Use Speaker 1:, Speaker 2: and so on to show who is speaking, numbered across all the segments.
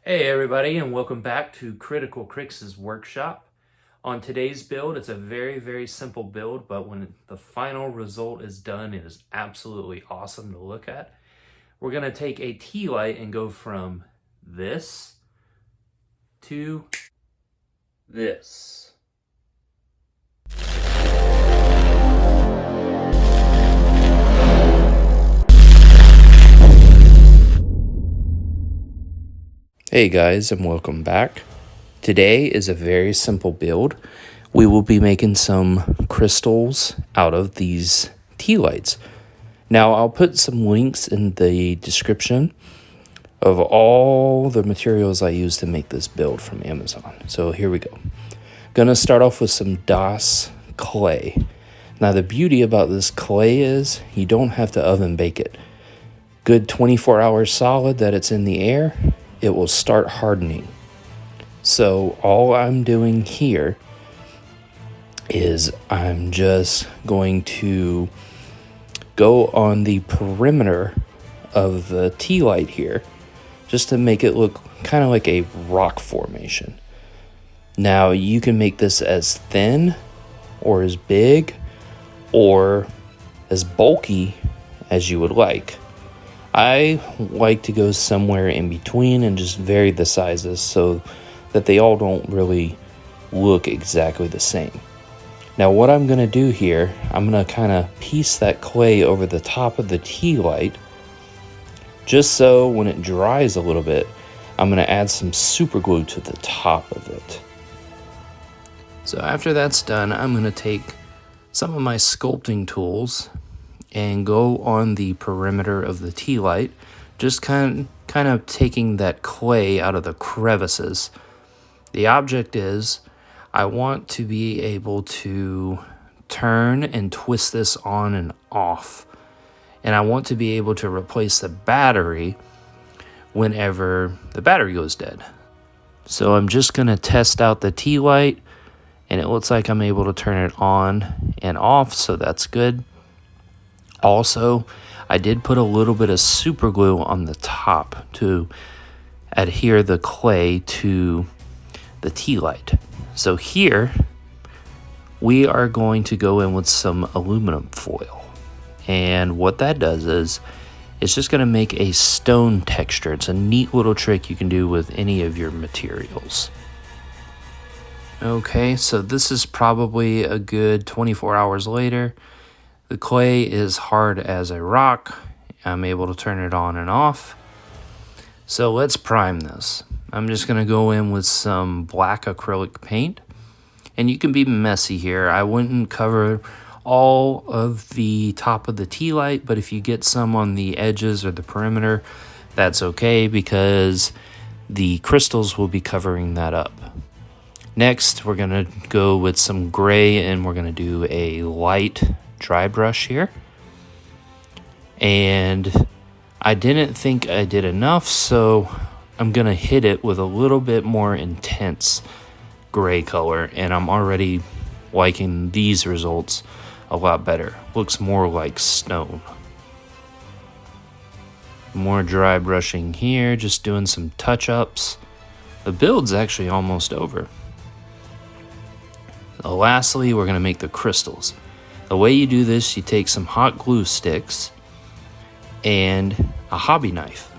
Speaker 1: Hey everybody, and welcome back to Critical Crix's workshop. On today's build, it's a very simple build, but when the final result is done, it is absolutely awesome to look at. We're going to take a Tealight and go from this to this. Hey guys, and welcome back. Today is a very simple build. We will be making some crystals out of these Tealights. Now, I'll put some links in the description of all the materials I use to make this build from Amazon. So here we go. Gonna start off with some DOS clay. Now, the beauty about this clay is you don't have to oven bake it. Good 24 hours solid that it's in the air, it will start hardening. So all I'm doing here is I'm just going to go on the perimeter of the Tealight here just to make it look kind of like a rock formation. Now you can make this as thin or as big or as bulky as you would like. I like to go somewhere in between and just vary the sizes so that they all don't really look exactly the same. Now what I'm going to do here, I'm going to kind of piece that clay over the top of the Tealight just so when it dries a little bit, I'm going to add some super glue to the top of it. So after that's done, I'm going to take some of my sculpting tools and go on the perimeter of the Tealight, just kind of taking that clay out of the crevices. The object is I want to be able to turn and twist this on and off. And I want to be able to replace the battery whenever the battery goes dead. So I'm just going to test out the Tealight, and it looks like I'm able to turn it on and off, so that's good. Also, I did put a little bit of super glue on the top to adhere the clay to the Tealight. So here, we are going to go in with some aluminum foil. And what that does is, it's just going to make a stone texture. It's a neat little trick you can do with any of your materials. Okay, so this is probably a good 24 hours later. The clay is hard as a rock. I'm able to turn it on and off. So let's prime this. I'm just going to go in with some black acrylic paint. And you can be messy here. I wouldn't cover all of the top of the Tealight, but if you get some on the edges or the perimeter, that's okay because the crystals will be covering that up. Next, we're going to go with some gray and we're going to do a light dry brush here. And I didn't think I did enough, so I'm going to hit it with a little bit more intense gray color, and I'm already liking these results a lot better. Looks more like stone. More dry brushing here, just doing some touch-ups. The build's actually almost over. Lastly, we're going to make the crystals. The way you do this, you take some hot glue sticks and a hobby knife.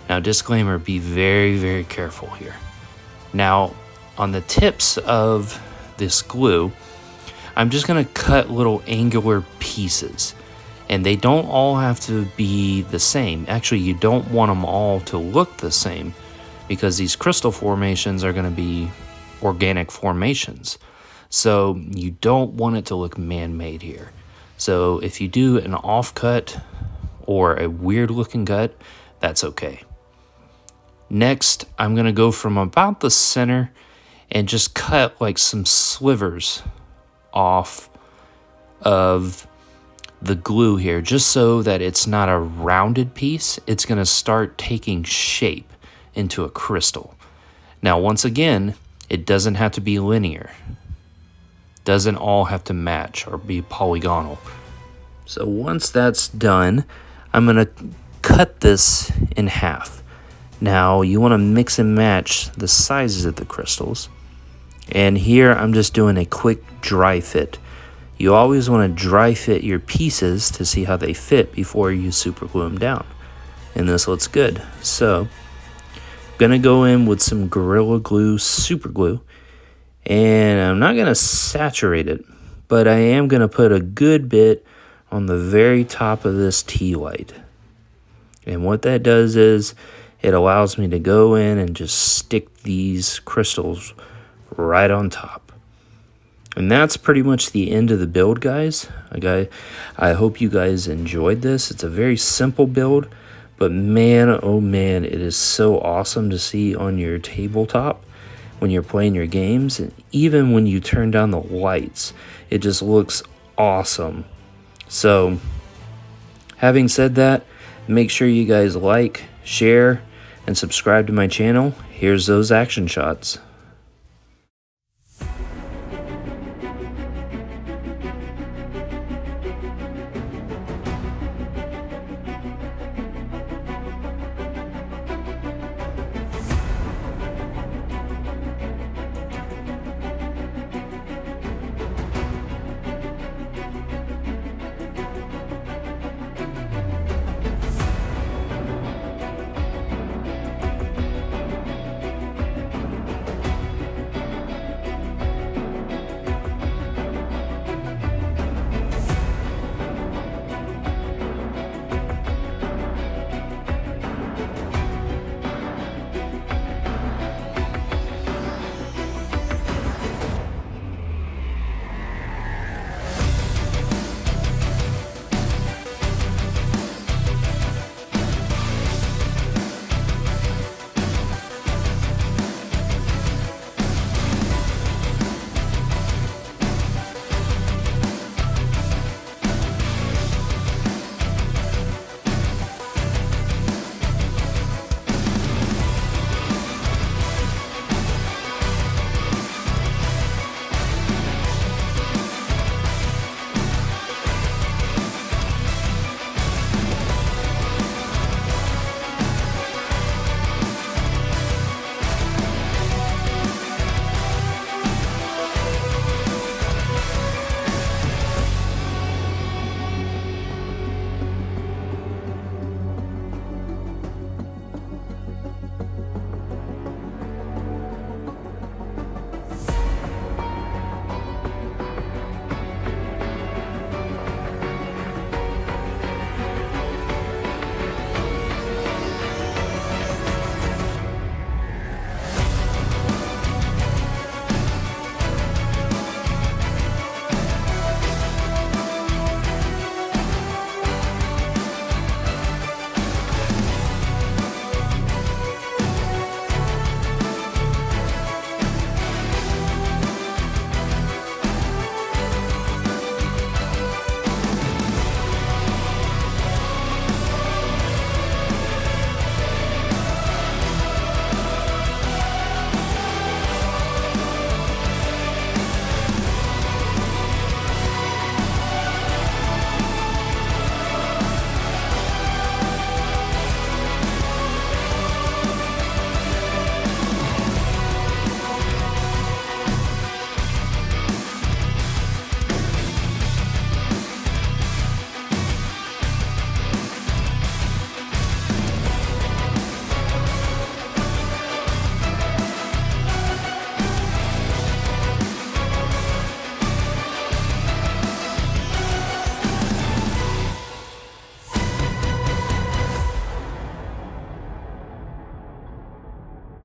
Speaker 1: Now, disclaimer, be very careful here. Now, on the tips of this glue, I'm just going to cut little angular pieces. And they don't all have to be the same. Actually, you don't want them all to look the same because these crystal formations are going to be organic formations. So you don't want it to look man-made here. So if you do an off-cut or a weird-looking cut, that's okay. Next, I'm going to go from about the center and just cut like some slivers off of the glue here, just so that it's not a rounded piece. It's going to start taking shape into a crystal. Now, once again, it doesn't have to be linear. Doesn't all have to match or be polygonal. So once that's done, I'm going to cut this in half. Now you want to mix and match the sizes of the crystals. And here I'm just doing a quick dry fit. You always want to dry fit your pieces to see how they fit before you super glue them down. And this looks good. So I'm going to go in with some Gorilla Glue super glue. And I'm not going to saturate it, but I am going to put a good bit on the very top of this Tealight. And what that does is it allows me to go in and just stick these crystals right on top. And that's pretty much the end of the build, guys. I hope you guys enjoyed this. It's a very simple build, but man, oh man, it is so awesome to see on your tabletop when you're playing your games. And even when you turn down the lights, it just looks awesome. So, having said that, make sure you guys like, share, and subscribe to my channel. Here's those action shots.